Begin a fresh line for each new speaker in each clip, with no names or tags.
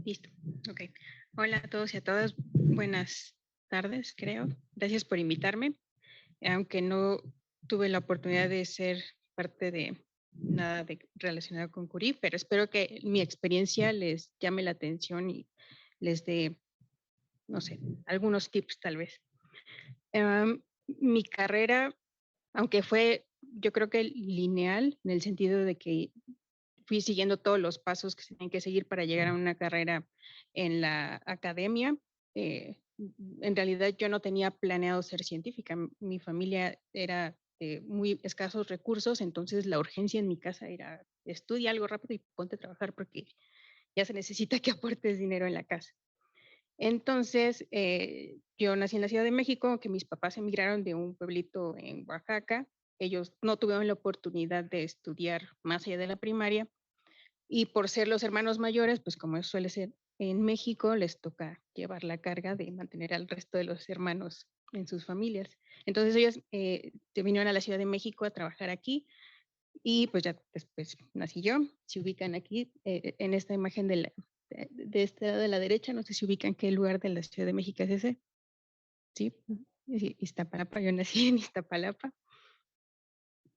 Listo. Ok. Hola a todos y a todas. Buenas tardes, creo. Gracias por invitarme. Aunque no tuve la oportunidad de ser parte de nada relacionado con Curie, pero espero que mi experiencia les llame la atención y les dé, no sé, algunos tips tal vez. Mi carrera, aunque fue, yo creo que lineal, en el sentido de que fui siguiendo todos los pasos que se tienen que seguir para llegar a una carrera en la academia. En realidad yo no tenía planeado ser científica. Mi familia era de muy escasos recursos, entonces la urgencia en mi casa era estudia algo rápido y ponte a trabajar porque ya se necesita que aportes dinero en la casa. Entonces, yo nací en la Ciudad de México, que mis papás emigraron de un pueblito en Oaxaca. Ellos no tuvieron la oportunidad de estudiar más allá de la primaria y por ser los hermanos mayores, pues como suele ser en México, les toca llevar la carga de mantener al resto de los hermanos en sus familias. Entonces ellos se vinieron a la Ciudad de México a trabajar aquí y pues ya después nací yo. Se ubican aquí en esta imagen de este lado de la derecha, no sé si ubican qué lugar de la Ciudad de México es ese. Sí, Iztapalapa, yo nací en Iztapalapa.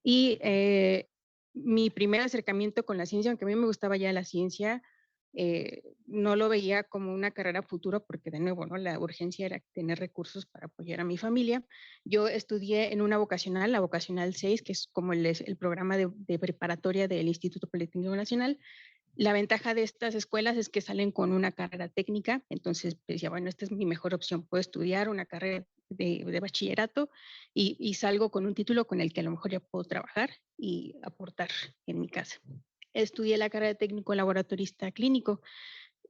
Y mi primer acercamiento con la ciencia, aunque a mí me gustaba ya la ciencia, no lo veía como una carrera futuro porque de nuevo, ¿no? La urgencia era tener recursos para apoyar a mi familia. Yo estudié en una vocacional, la vocacional 6, que es como el programa de preparatoria del Instituto Politécnico Nacional. La ventaja de estas escuelas es que salen con una carrera técnica, entonces decía, bueno, esta es mi mejor opción, puedo estudiar una carrera de bachillerato y salgo con un título con el que a lo mejor ya puedo trabajar y aportar en mi casa. Estudié la carrera de técnico laboratorista clínico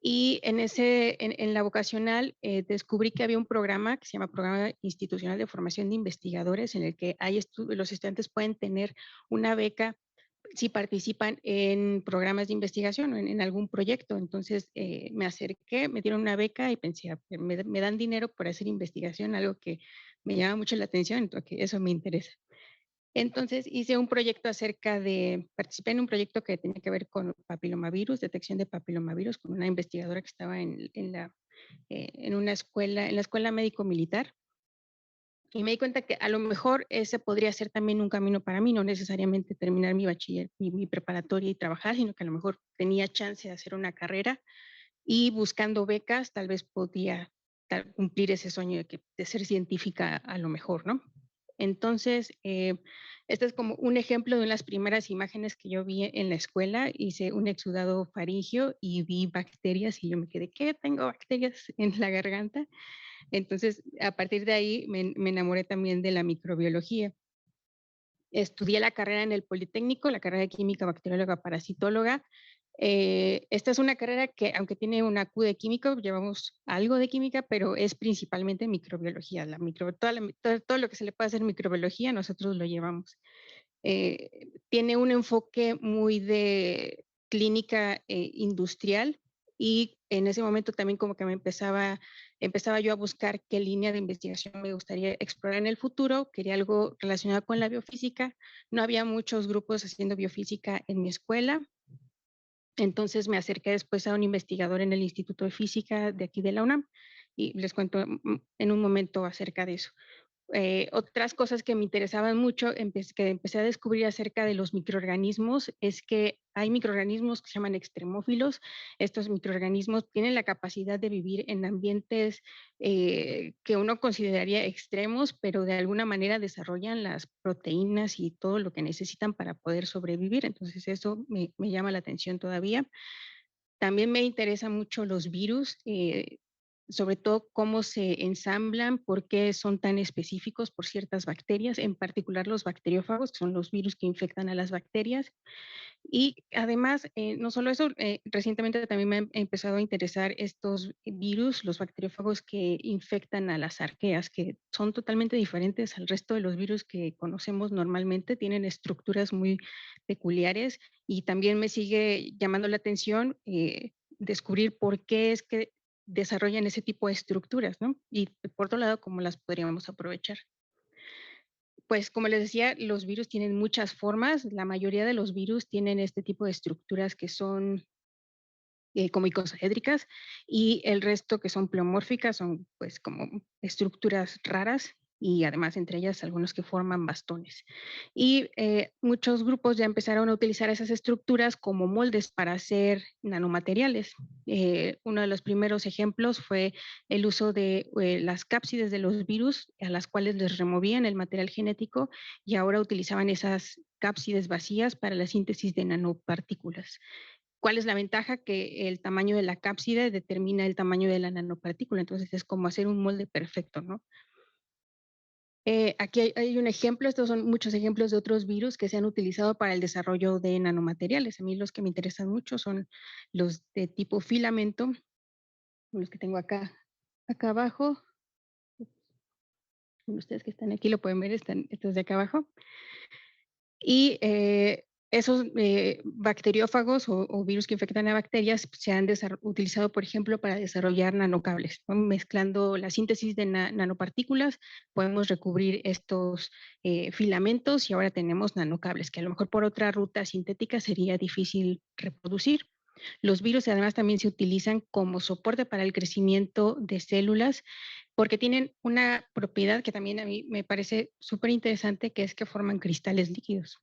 y en la vocacional descubrí que había un programa que se llama Programa Institucional de Formación de Investigadores, en el que los estudiantes pueden tener una beca si participan en programas de investigación o en algún proyecto. Entonces me acerqué, me dieron una beca y pensé, me dan dinero por hacer investigación, algo que me llama mucho la atención, entonces eso me interesa. Entonces hice un proyecto participé en un proyecto que tenía que ver con papilomavirus, detección de papilomavirus, con una investigadora que estaba en una escuela, en la escuela médico-militar. Y me di cuenta que a lo mejor ese podría ser también un camino para mí, no necesariamente terminar mi bachiller, mi preparatoria y trabajar, sino que a lo mejor tenía chance de hacer una carrera y buscando becas tal vez podía cumplir ese sueño de ser científica a lo mejor, ¿no? Entonces, este es como un ejemplo de las primeras imágenes que yo vi en la escuela. Hice un exudado faríngeo y vi bacterias y yo me quedé, ¿qué? Tengo bacterias en la garganta. Entonces, a partir de ahí me enamoré también de la microbiología. Estudié la carrera en el Politécnico, la carrera de química bacterióloga parasitóloga. Esta es una carrera que, aunque tiene una Q de químico, llevamos algo de química, pero es principalmente microbiología. Todo lo que se le puede hacer microbiología, nosotros lo llevamos. Tiene un enfoque muy de clínica industrial y en ese momento también como que empezaba yo a buscar qué línea de investigación me gustaría explorar en el futuro. Quería algo relacionado con la biofísica. No había muchos grupos haciendo biofísica en mi escuela. Entonces me acerqué después a un investigador en el Instituto de Física de aquí de la UNAM y les cuento en un momento acerca de eso. Otras cosas que me interesaban mucho, que empecé a descubrir acerca de los microorganismos, es que hay microorganismos que se llaman extremófilos. Estos microorganismos tienen la capacidad de vivir en ambientes que uno consideraría extremos, pero de alguna manera desarrollan las proteínas y todo lo que necesitan para poder sobrevivir. Entonces eso me llama la atención todavía. También me interesan mucho los virus, sobre todo cómo se ensamblan, por qué son tan específicos por ciertas bacterias, en particular los bacteriófagos, que son los virus que infectan a las bacterias. Y además, no solo eso, recientemente también me han empezado a interesar estos virus, los bacteriófagos que infectan a las arqueas, que son totalmente diferentes al resto de los virus que conocemos normalmente, tienen estructuras muy peculiares y también me sigue llamando la atención descubrir por qué es que desarrollan ese tipo de estructuras, ¿no? Y por otro lado, cómo las podríamos aprovechar. Pues como les decía, los virus tienen muchas formas. La mayoría de los virus tienen este tipo de estructuras que son como icosaédricas, y el resto que son pleomórficas son pues como estructuras raras y además entre ellas algunos que forman bastones. Y muchos grupos ya empezaron a utilizar esas estructuras como moldes para hacer nanomateriales. Uno de los primeros ejemplos fue el uso de las cápsides de los virus, a las cuales les removían el material genético y ahora utilizaban esas cápsides vacías para la síntesis de nanopartículas. ¿Cuál es la ventaja? Que el tamaño de la cápside determina el tamaño de la nanopartícula, entonces es como hacer un molde perfecto, ¿no? Aquí hay un ejemplo, estos son muchos ejemplos de otros virus que se han utilizado para el desarrollo de nanomateriales. A mí los que me interesan mucho son los de tipo filamento, los que tengo acá abajo. Ustedes que están aquí lo pueden ver, están estos de acá abajo. Y esos bacteriófagos o virus que infectan a bacterias se han utilizado, por ejemplo, para desarrollar nanocables, ¿no? Mezclando la síntesis de nanopartículas, podemos recubrir estos filamentos y ahora tenemos nanocables, que a lo mejor por otra ruta sintética sería difícil reproducir. Los virus además también se utilizan como soporte para el crecimiento de células porque tienen una propiedad que también a mí me parece súper interesante, que es que forman cristales líquidos.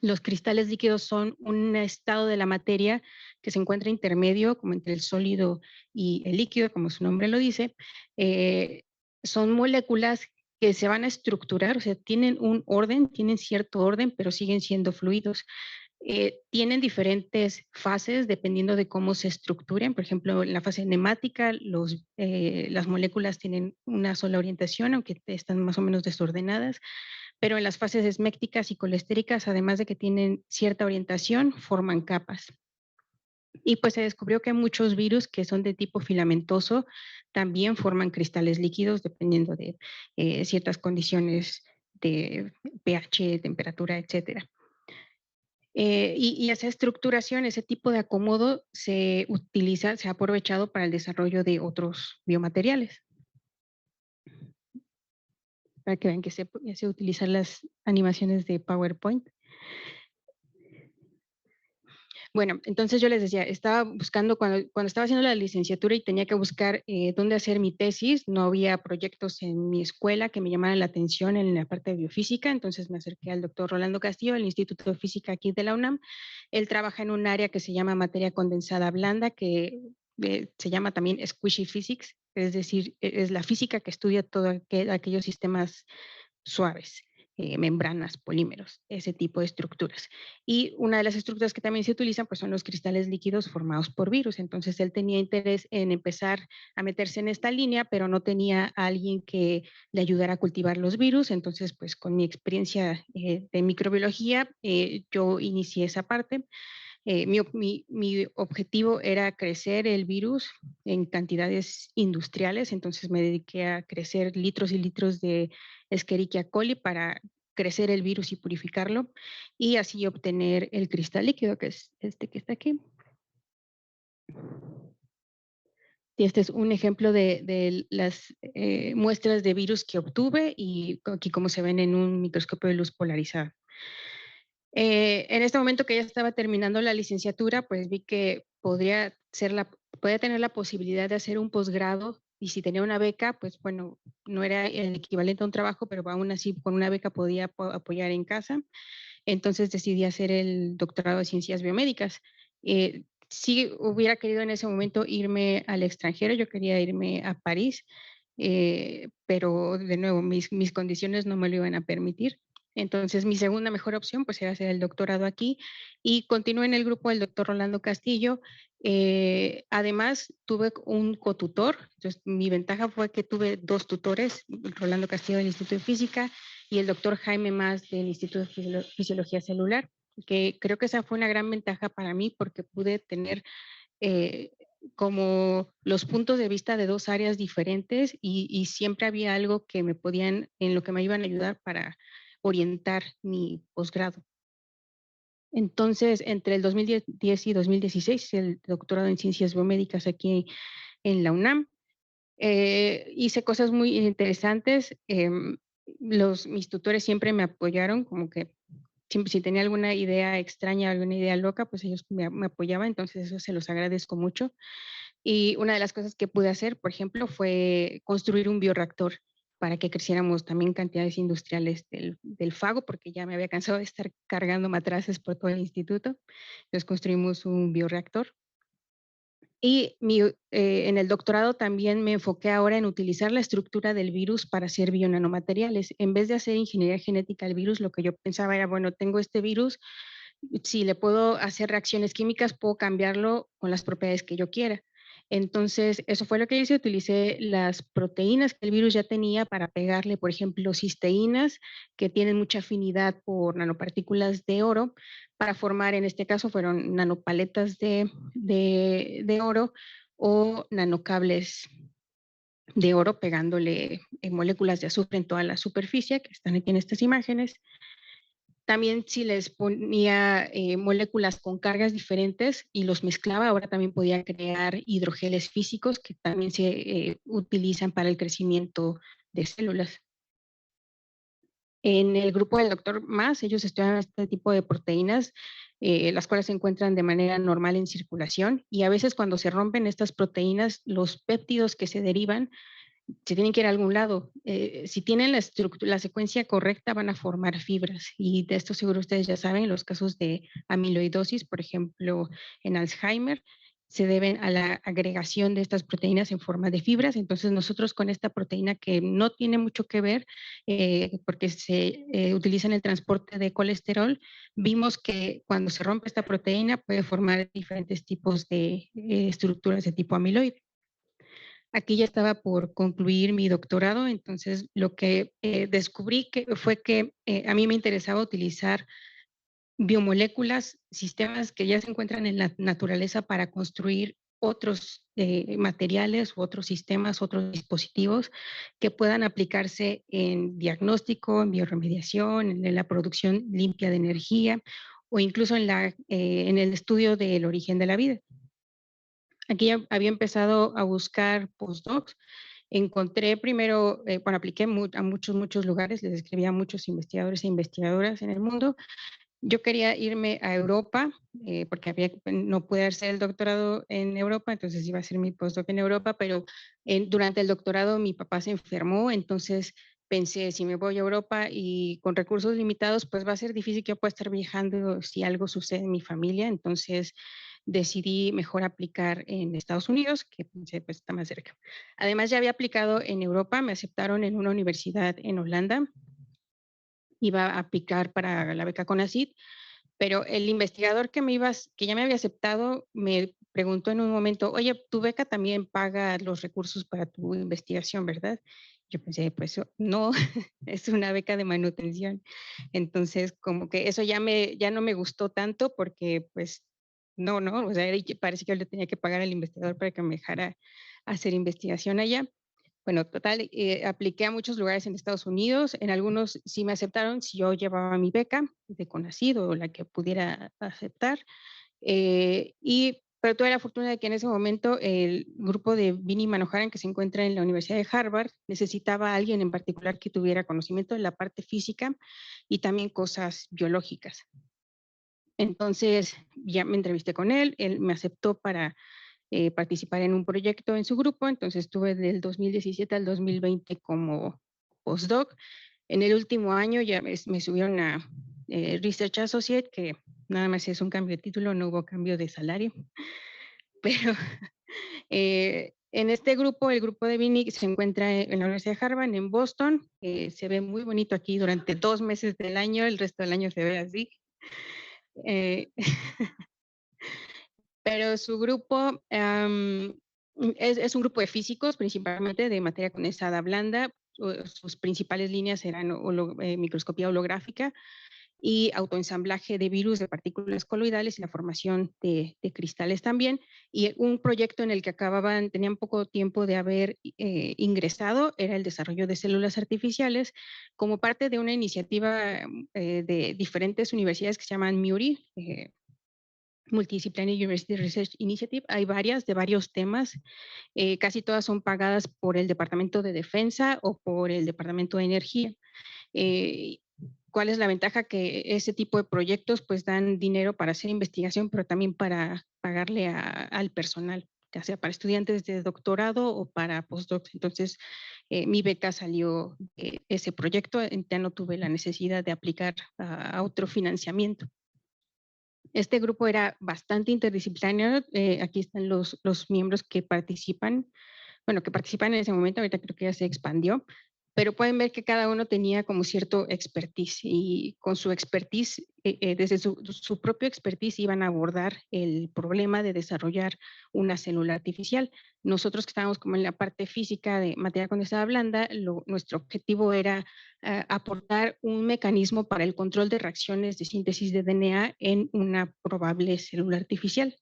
Los cristales líquidos son un estado de la materia que se encuentra intermedio, como entre el sólido y el líquido, como su nombre lo dice. Son moléculas que se van a estructurar, o sea, tienen un orden, tienen cierto orden, pero siguen siendo fluidos. Tienen diferentes fases dependiendo de cómo se estructuren. Por ejemplo, en la fase nemática, las moléculas tienen una sola orientación, aunque están más o menos desordenadas, pero en las fases esmécticas y colestéricas, además de que tienen cierta orientación, forman capas. Y pues se descubrió que muchos virus que son de tipo filamentoso también forman cristales líquidos dependiendo de ciertas condiciones de pH, temperatura, etcétera. Y esa estructuración, ese tipo de acomodo se utiliza, se ha aprovechado para el desarrollo de otros biomateriales. Para que vean que se utilizan las animaciones de PowerPoint. Bueno, entonces yo les decía, estaba buscando, cuando estaba haciendo la licenciatura y tenía que buscar dónde hacer mi tesis, no había proyectos en mi escuela que me llamaran la atención en la parte de biofísica, entonces me acerqué al doctor Rolando Castillo, del Instituto de Física aquí de la UNAM. Él trabaja en un área que se llama materia condensada blanda, que se llama también squishy physics, es decir, es la física que estudia todos aquellos sistemas suaves. Membranas, polímeros, ese tipo de estructuras. Y una de las estructuras que también se utilizan pues, son los cristales líquidos formados por virus. Entonces él tenía interés en empezar a meterse en esta línea, pero no tenía a alguien que le ayudara a cultivar los virus. Entonces, pues con mi experiencia de microbiología, yo inicié esa parte. Mi objetivo era crecer el virus en cantidades industriales, entonces me dediqué a crecer litros y litros de Escherichia coli para crecer el virus y purificarlo y así obtener el cristal líquido, que es este que está aquí. Y este es un ejemplo de las muestras de virus que obtuve y aquí como se ven en un microscopio de luz polarizada. En este momento que ya estaba terminando la licenciatura, pues vi que podría tener la posibilidad de hacer un posgrado y si tenía una beca, pues bueno, no era el equivalente a un trabajo, pero aún así con una beca podía apoyar en casa. Entonces decidí hacer el doctorado de ciencias biomédicas. Sí hubiera querido en ese momento irme al extranjero, yo quería irme a París, pero de nuevo mis condiciones no me lo iban a permitir. Entonces mi segunda mejor opción pues era hacer el doctorado aquí y continué en el grupo del doctor Rolando Castillo. Además tuve un cotutor, entonces mi ventaja fue que tuve dos tutores, Rolando Castillo del Instituto de Física y el doctor Jaime Mas del Instituto de Fisiología Celular, que creo que esa fue una gran ventaja para mí porque pude tener como los puntos de vista de dos áreas diferentes y siempre había algo que me podían, en lo que me iban a ayudar para orientar mi posgrado. Entonces, entre el 2010 y 2016, el doctorado en ciencias biomédicas aquí en la UNAM. Hice cosas muy interesantes. Mis tutores siempre me apoyaron, como que siempre si tenía alguna idea extraña, alguna idea loca, pues ellos me apoyaban, entonces eso se los agradezco mucho. Y una de las cosas que pude hacer, por ejemplo, fue construir un bioreactor para que creciéramos también cantidades industriales del fago, porque ya me había cansado de estar cargando matraces por todo el instituto. Entonces construimos un bioreactor. Y en el doctorado también me enfoqué ahora en utilizar la estructura del virus para hacer bionanomateriales. En vez de hacer ingeniería genética del virus, lo que yo pensaba era, bueno, tengo este virus, si le puedo hacer reacciones químicas, puedo cambiarlo con las propiedades que yo quiera. Entonces, eso fue lo que hice. Utilicé las proteínas que el virus ya tenía para pegarle, por ejemplo, cisteínas, que tienen mucha afinidad por nanopartículas de oro, para formar, en este caso, fueron nanopaletas de oro o nanocables de oro pegándole moléculas de azufre en toda la superficie, que están aquí en estas imágenes. También si les ponía moléculas con cargas diferentes y los mezclaba, ahora también podía crear hidrogeles físicos que también se utilizan para el crecimiento de células. En el grupo del doctor Más, ellos estudian este tipo de proteínas, las cuales se encuentran de manera normal en circulación, y a veces cuando se rompen estas proteínas, los péptidos que se derivan se tienen que ir a algún lado. Si tienen la secuencia correcta, van a formar fibras. Y de esto seguro ustedes ya saben, los casos de amiloidosis, por ejemplo, en Alzheimer, se deben a la agregación de estas proteínas en forma de fibras. Entonces nosotros con esta proteína que no tiene mucho que ver, porque se utiliza en el transporte de colesterol, vimos que cuando se rompe esta proteína puede formar diferentes tipos de estructuras de tipo amiloide. Aquí ya estaba por concluir mi doctorado, entonces lo que descubrí fue que a mí me interesaba utilizar biomoléculas, sistemas que ya se encuentran en la naturaleza para construir otros materiales, otros sistemas, otros dispositivos que puedan aplicarse en diagnóstico, en bioremediación, en la producción limpia de energía o incluso en el estudio del origen de la vida. Aquí ya había empezado a buscar postdocs. Encontré primero, bueno, apliqué a muchos lugares, les escribí a muchos investigadores e investigadoras en el mundo. Yo quería irme a Europa, porque no pude hacer el doctorado en Europa, entonces iba a hacer mi postdoc en Europa, pero durante el doctorado mi papá se enfermó, entonces pensé, si me voy a Europa y con recursos limitados, pues va a ser difícil que yo pueda estar viajando si algo sucede en mi familia, entonces decidí mejor aplicar en Estados Unidos, que pensé, pues está más cerca. Además, ya había aplicado en Europa, me aceptaron en una universidad en Holanda, iba a aplicar para la beca CONACYT, pero el investigador que ya me había aceptado me preguntó en un momento, oye, tu beca también paga los recursos para tu investigación, ¿verdad? Yo pensé, pues no, es una beca de manutención. Entonces, como que eso ya no me gustó tanto porque pues no, o sea, parece que yo le tenía que pagar al investigador para que me dejara hacer investigación allá. Bueno, total, apliqué a muchos lugares en Estados Unidos, en algunos sí me aceptaron si yo llevaba mi beca de CONACYT o la que pudiera aceptar, pero tuve la fortuna de que en ese momento el grupo de Vinny Manoharan, que se encuentra en la Universidad de Harvard, necesitaba a alguien en particular que tuviera conocimiento de la parte física y también cosas biológicas. Entonces ya me entrevisté con él me aceptó para participar en un proyecto en su grupo, entonces estuve del 2017 al 2020 como postdoc. En el último año ya me subieron a Research Associate, que nada más es un cambio de título, no hubo cambio de salario, pero en este grupo, el grupo de Vini se encuentra en la Universidad de Harvard, en Boston, se ve muy bonito aquí durante 2 meses del año, el resto del año se ve así. Eh, pero su grupo es un grupo de físicos, principalmente de materia condensada blanda. Sus principales líneas eran microscopía holográfica y autoensamblaje de virus de partículas coloidales y la formación de cristales también. Y un proyecto en el que tenían poco tiempo de haber ingresado, era el desarrollo de células artificiales como parte de una iniciativa de diferentes universidades que se llaman MURI, Multidisciplinary University Research Initiative. Hay varias de varios temas, casi todas son pagadas por el Departamento de Defensa o por el Departamento de Energía. ¿Cuál es la ventaja? Que ese tipo de proyectos pues dan dinero para hacer investigación, pero también para pagarle al personal, ya sea para estudiantes de doctorado o para postdocs. Entonces, mi beca salió de ese proyecto, ya no tuve la necesidad de aplicar a otro financiamiento. Este grupo era bastante interdisciplinario. Aquí están los miembros que participan, bueno, que participan en ese momento, ahorita creo que ya se expandió, pero pueden ver que cada uno tenía como cierto expertise y con su expertise, desde su propio expertise iban a abordar el problema de desarrollar una célula artificial. Nosotros que estábamos como en la parte física de materia condensada blanda, nuestro objetivo era aportar un mecanismo para el control de reacciones de síntesis de DNA en una probable célula artificial.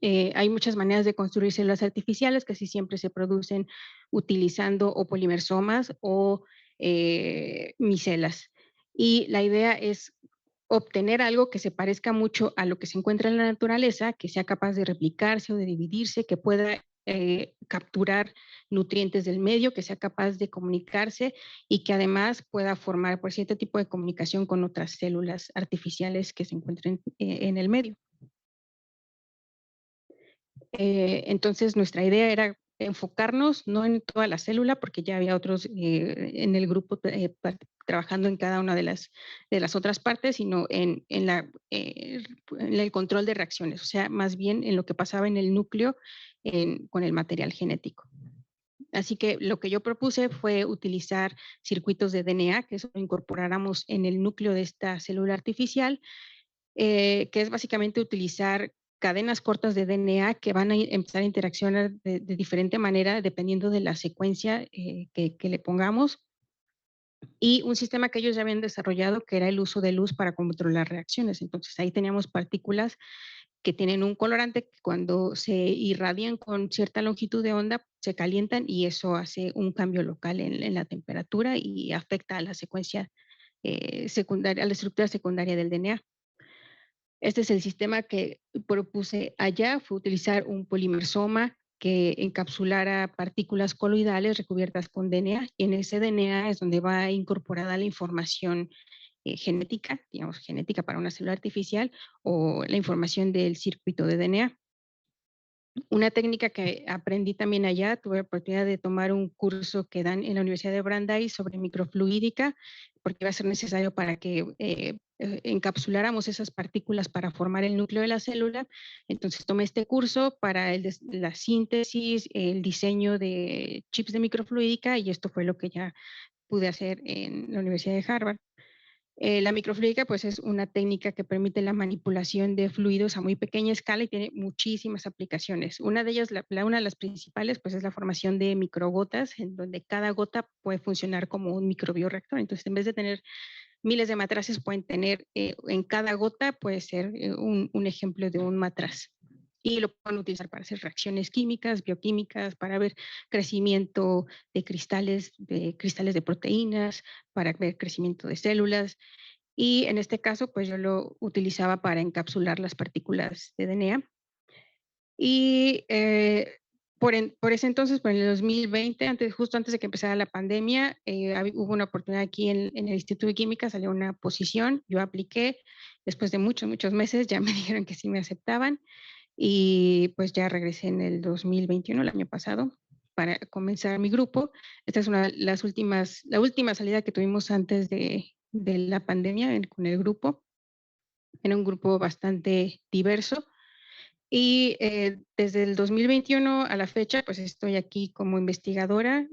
Hay muchas maneras de construir células artificiales que sí siempre se producen utilizando o polimersomas o micelas. Y la idea es obtener algo que se parezca mucho a lo que se encuentra en la naturaleza, que sea capaz de replicarse o de dividirse, que pueda capturar nutrientes del medio, que sea capaz de comunicarse y que además pueda formar por cierto tipo de comunicación con otras células artificiales que se encuentren en el medio. Entonces, nuestra idea era enfocarnos no en toda la célula, porque ya había otros en el grupo trabajando en cada una de las otras partes, sino en el control de reacciones, o sea, más bien en lo que pasaba en el núcleo con el material genético. Así que lo que yo propuse fue utilizar circuitos de DNA, que eso lo incorporáramos en el núcleo de esta célula artificial, que es básicamente utilizar cadenas cortas de DNA que van a empezar a interaccionar de diferente manera dependiendo de la secuencia que le pongamos, y un sistema que ellos ya habían desarrollado que era el uso de luz para controlar reacciones. Entonces ahí teníamos partículas que tienen un colorante que cuando se irradian con cierta longitud de onda se calientan y eso hace un cambio local en la temperatura y afecta a la secuencia secundaria, a la estructura secundaria del DNA. Este es el sistema que propuse allá, fue utilizar un polimersoma que encapsulara partículas coloidales recubiertas con DNA, y en ese DNA es donde va incorporada la información genética, digamos genética para una célula artificial, o la información del circuito de DNA. Una técnica que aprendí también allá, tuve la oportunidad de tomar un curso que dan en la Universidad de Brandeis sobre microfluídica, porque iba a ser necesario para que encapsuláramos esas partículas para formar el núcleo de la célula. Entonces tomé este curso para la síntesis, el diseño de chips de microfluídica, y esto fue lo que ya pude hacer en la Universidad de Harvard. La microfluídica pues es una técnica que permite la manipulación de fluidos a muy pequeña escala y tiene muchísimas aplicaciones. Una de ellas, una de las principales, pues es la formación de microgotas, en donde cada gota puede funcionar como un microbioreactor. Entonces, en vez de tener miles de matraces, pueden tener en cada gota puede ser un ejemplo de un matraz. Y lo pueden utilizar para hacer reacciones químicas, bioquímicas, para ver crecimiento de cristales de proteínas, para ver crecimiento de células. Y en este caso, pues yo lo utilizaba para encapsular las partículas de DNA. Y por ese entonces, por el 2020, justo antes de que empezara la pandemia, hubo una oportunidad aquí en el Instituto de Química, salió una posición, yo apliqué, después de muchos meses ya me dijeron que sí me aceptaban, y pues ya regresé en el 2021, el año pasado, para comenzar mi grupo. Esta es la última salida que tuvimos antes de la pandemia con el grupo. Era un grupo bastante diverso. Y desde el 2021 a la fecha, pues estoy aquí como investigadora,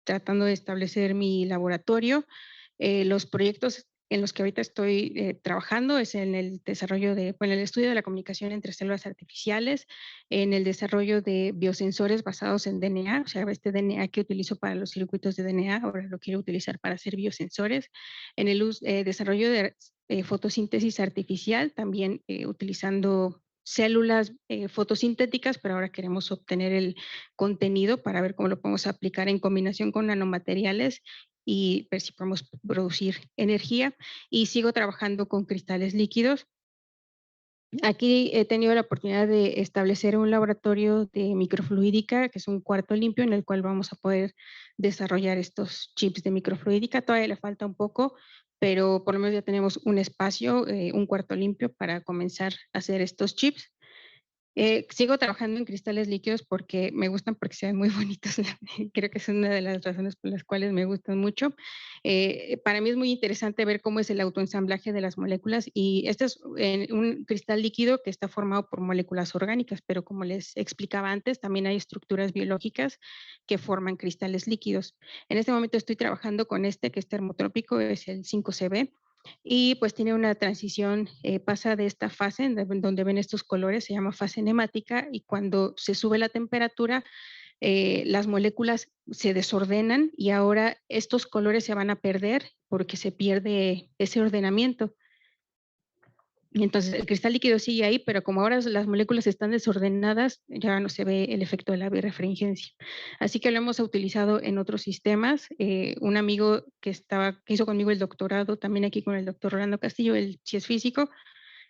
tratando de establecer mi laboratorio. Los proyectos en los que ahorita estoy trabajando es en el desarrollo en el estudio de la comunicación entre células artificiales, en el desarrollo de biosensores basados en DNA, o sea, este DNA que utilizo para los circuitos de DNA, ahora lo quiero utilizar para hacer biosensores, en el desarrollo de fotosíntesis artificial, también utilizando células fotosintéticas, pero ahora queremos obtener el contenido para ver cómo lo podemos aplicar en combinación con nanomateriales y ver si podemos producir energía. Y sigo trabajando con cristales líquidos Aquí he tenido la oportunidad de establecer un laboratorio de microfluídica, que es un cuarto limpio en el cual vamos a poder desarrollar estos chips de microfluídica. Todavía le falta un poco, pero por lo menos ya tenemos un espacio, un cuarto limpio para comenzar a hacer estos chips. Sigo trabajando en cristales líquidos porque me gustan, porque se ven muy bonitos. Creo que es una de las razones por las cuales me gustan mucho. Para mí es muy interesante ver cómo es el autoensamblaje de las moléculas, y este es un cristal líquido que está formado por moléculas orgánicas, pero como les explicaba antes, también hay estructuras biológicas que forman cristales líquidos. En este momento estoy trabajando con este que es termotrópico, es el 5CB, y pues tiene una transición, pasa de esta fase en donde ven estos colores, se llama fase enemática, y cuando se sube la temperatura, las moléculas se desordenan y ahora estos colores se van a perder porque se pierde ese ordenamiento. Y entonces el cristal líquido sigue ahí, pero como ahora las moléculas están desordenadas, ya no se ve el efecto de la birrefringencia. Así que lo hemos utilizado en otros sistemas. Un amigo que hizo conmigo el doctorado, también aquí con el doctor Rolando Castillo, él sí es físico,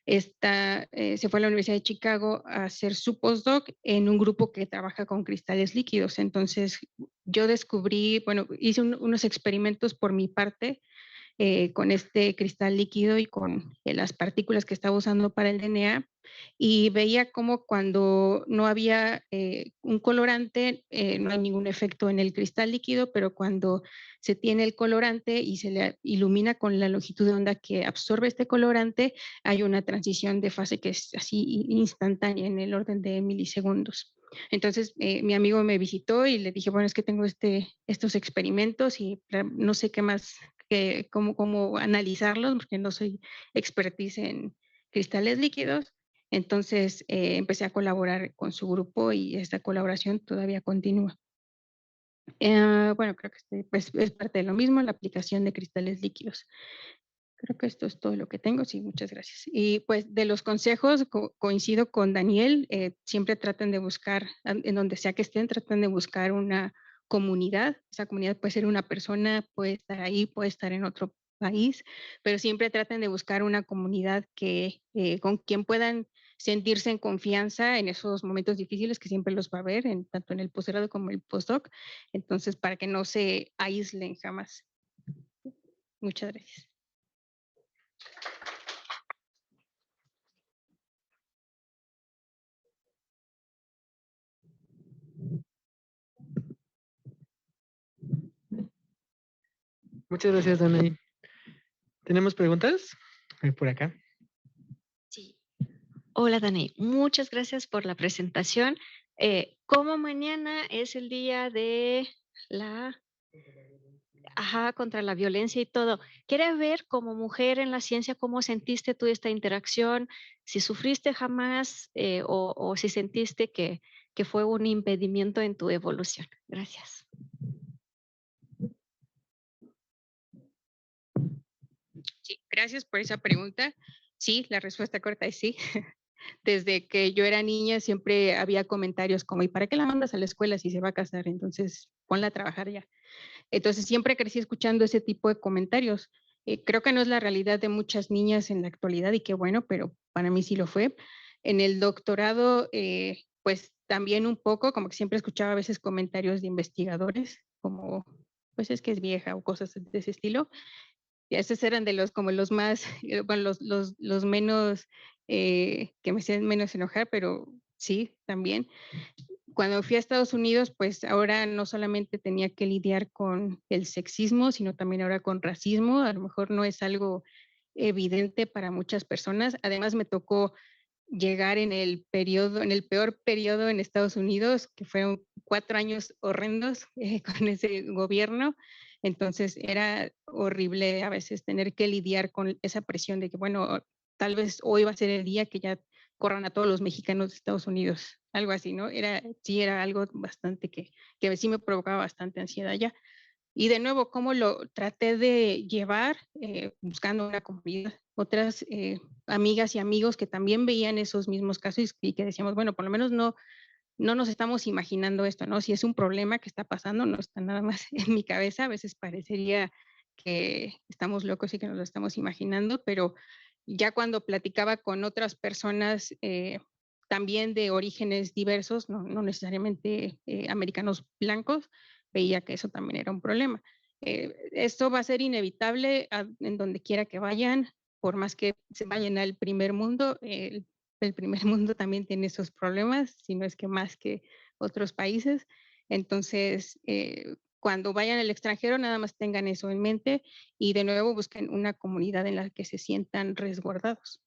se fue a la Universidad de Chicago a hacer su postdoc en un grupo que trabaja con cristales líquidos. Entonces yo descubrí, bueno, hice unos experimentos por mi parte, con este cristal líquido y con las partículas que estaba usando para el DNA, y veía como cuando no había un colorante, no hay ningún efecto en el cristal líquido, pero cuando se tiene el colorante y se le ilumina con la longitud de onda que absorbe este colorante, hay una transición de fase que es así instantánea, en el orden de milisegundos. Entonces, mi amigo me visitó y le dije, bueno, es que tengo estos experimentos y no sé qué más, cómo analizarlos, porque no soy expertise en cristales líquidos. Entonces, empecé a colaborar con su grupo y esta colaboración todavía continúa. Bueno, creo que pues, es parte de lo mismo, la aplicación de cristales líquidos. Creo que esto es todo lo que tengo. Sí, muchas gracias. Y pues de los consejos, coincido con Daniel, siempre traten de buscar, en donde sea que estén, traten de buscar una comunidad. Esa comunidad puede ser una persona, puede estar ahí, puede estar en otro país, pero siempre traten de buscar una comunidad con quien puedan sentirse en confianza en esos momentos difíciles que siempre los va a haber, tanto en el posgrado como en el postdoc. Entonces, para que no se aíslen jamás. Muchas gracias.
Muchas gracias, Dani. ¿Tenemos preguntas? Por acá.
Sí. Hola, Dani. Muchas gracias por la presentación. Como mañana es el día de la contra la violencia y todo, quería ver como mujer en la ciencia cómo sentiste tú esta interacción, si sufriste jamás o si sentiste que fue un impedimento en tu evolución. Gracias.
Sí, gracias por esa pregunta. Sí, la respuesta corta es sí. Desde que yo era niña siempre había comentarios como, ¿y para qué la mandas a la escuela si se va a casar? Entonces, ponla a trabajar ya. Entonces, siempre crecí escuchando ese tipo de comentarios. Creo que no es la realidad de muchas niñas en la actualidad, y qué bueno, pero para mí sí lo fue. En el doctorado, pues también un poco, como que siempre escuchaba a veces comentarios de investigadores, como, pues es que es vieja o cosas de ese estilo. Y esos eran de los como los más, bueno, los menos, que me hacían menos enojar, pero sí, también. Cuando fui a Estados Unidos, pues ahora no solamente tenía que lidiar con el sexismo, sino también ahora con racismo. A lo mejor no es algo evidente para muchas personas. Además, me tocó llegar en el peor periodo en Estados Unidos, que fueron 4 años horrendos con ese gobierno. Entonces era horrible a veces tener que lidiar con esa presión de que, bueno, tal vez hoy va a ser el día que ya corran a todos los mexicanos de Estados Unidos, algo así, ¿no? Sí, era algo bastante que sí me provocaba bastante ansiedad ya. Y de nuevo, ¿cómo lo traté de llevar? Buscando una comunidad, otras amigas y amigos que también veían esos mismos casos y que decíamos, bueno, por lo menos no nos estamos imaginando esto, ¿no? Si es un problema que está pasando, no está nada más en mi cabeza. A veces parecería que estamos locos y que nos lo estamos imaginando, pero ya cuando platicaba con otras personas también de orígenes diversos, no necesariamente americanos blancos, veía que eso también era un problema. Esto va a ser inevitable en donde quiera que vayan, por más que se vayan al primer mundo, el primer mundo también tiene esos problemas, si no es que más que otros países. Entonces, cuando vayan al extranjero, nada más tengan eso en mente y de nuevo busquen una comunidad en la que se sientan resguardados.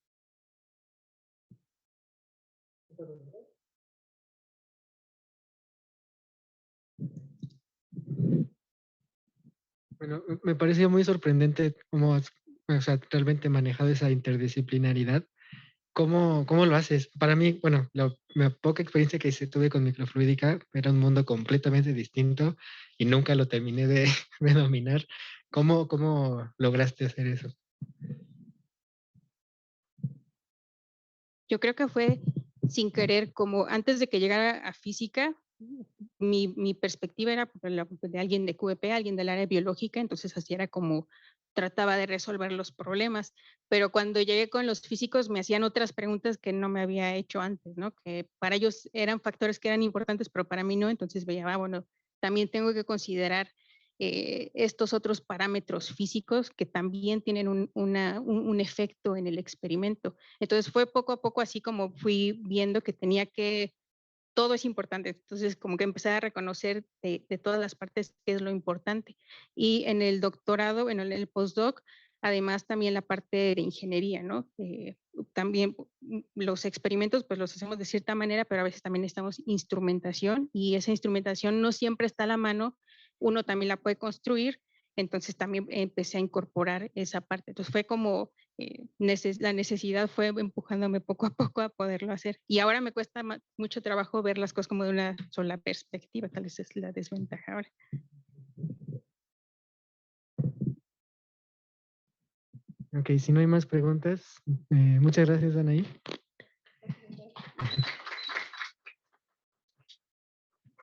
Bueno, me pareció muy sorprendente cómo has, o sea, realmente manejado esa interdisciplinaridad. ¿Cómo lo haces? Para mí, bueno, la poca experiencia que tuve con microfluídica era un mundo completamente distinto y nunca lo terminé de, de dominar. ¿Cómo lograste hacer eso?
Yo creo que fue sin querer, como antes de que llegara a física, mi perspectiva era de alguien de QEP, alguien del área biológica, entonces así era como trataba de resolver los problemas. Pero cuando llegué con los físicos me hacían otras preguntas que no me había hecho antes, ¿no? Que para ellos eran factores que eran importantes, pero para mí no. Entonces veía, bueno, también tengo que considerar estos otros parámetros físicos que también tienen un efecto en el experimento. Entonces fue poco a poco así como fui viendo que tenía que todo es importante. Entonces, como que empecé a reconocer de todas las partes qué es lo importante. Y en el doctorado, en el postdoc, además también la parte de ingeniería, ¿no? También los experimentos, pues los hacemos de cierta manera, pero a veces también necesitamos instrumentación y esa instrumentación no siempre está a la mano, uno también la puede construir. Entonces también empecé a incorporar esa parte. Entonces fue como la necesidad fue empujándome poco a poco a poderlo hacer. Y ahora me cuesta mucho trabajo ver las cosas como de una sola perspectiva, tal vez es la desventaja ahora.
Ok, si no hay más preguntas, muchas gracias, Anaí.